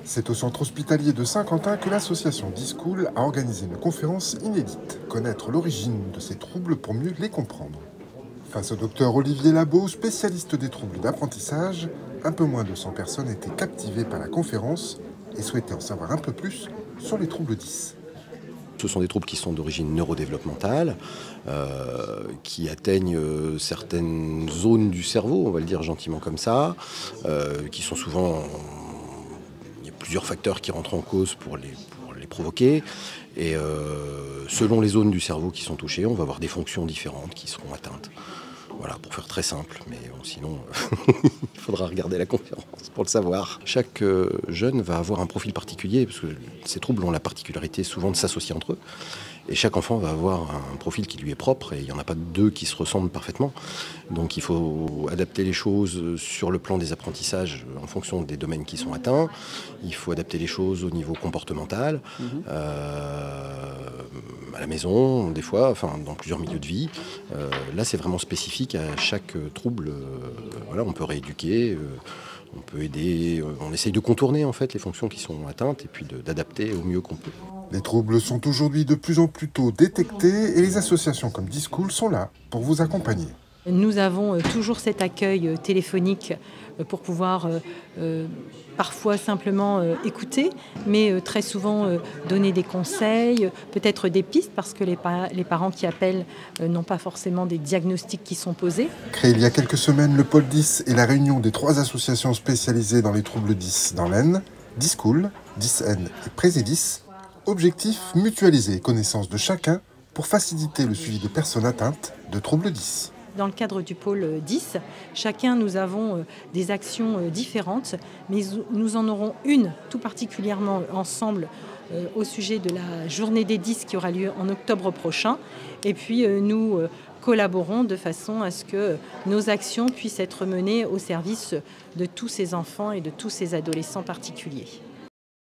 C'est au centre hospitalier de Saint-Quentin que l'association D-School a organisé une conférence inédite. Connaître l'origine de ces troubles pour mieux les comprendre. Face au docteur Olivier Labeau, spécialiste des troubles d'apprentissage, un peu moins de 100 personnes étaient captivées par la conférence et souhaitaient en savoir un peu plus sur les troubles 10. Ce sont des troubles qui sont d'origine neurodéveloppementale, qui atteignent certaines zones du cerveau, on va le dire gentiment comme ça, qui sont souvent... Il y a plusieurs facteurs qui rentrent en cause pour les provoquer. Et selon les zones du cerveau qui sont touchées, on va avoir des fonctions différentes qui seront atteintes. Voilà, pour faire très simple, mais bon, sinon, il faudra regarder la conférence pour le savoir. Chaque jeune va avoir un profil particulier, parce que ces troubles ont la particularité souvent de s'associer entre eux. Et chaque enfant va avoir un profil qui lui est propre, et il n'y en a pas deux qui se ressemblent parfaitement. Donc il faut adapter les choses sur le plan des apprentissages en fonction des domaines qui sont atteints. Il faut adapter les choses au niveau comportemental, à la maison, des fois, enfin dans plusieurs milieux de vie. Là, c'est vraiment spécifique à chaque trouble. Voilà, on peut rééduquer, on peut aider, on essaye de contourner en fait les fonctions qui sont atteintes et puis d'adapter au mieux qu'on peut. Les troubles sont aujourd'hui de plus en plus tôt détectés et les associations comme D-School sont là pour vous accompagner. Nous avons toujours cet accueil téléphonique pour pouvoir parfois simplement écouter, mais très souvent donner des conseils, peut-être des pistes, parce que les parents qui appellent n'ont pas forcément des diagnostics qui sont posés. Créé il y a quelques semaines, le pôle 10 est la réunion des 3 associations spécialisées dans les troubles 10 dans l'Aisne, D-School, 10N et Présidis. Objectif, mutualiser connaissance de chacun pour faciliter le suivi des personnes atteintes de troubles 10. Dans le cadre du pôle 10, chacun nous avons des actions différentes, mais nous en aurons une tout particulièrement ensemble au sujet de la journée des 10 qui aura lieu en octobre prochain. Et puis nous collaborons de façon à ce que nos actions puissent être menées au service de tous ces enfants et de tous ces adolescents particuliers.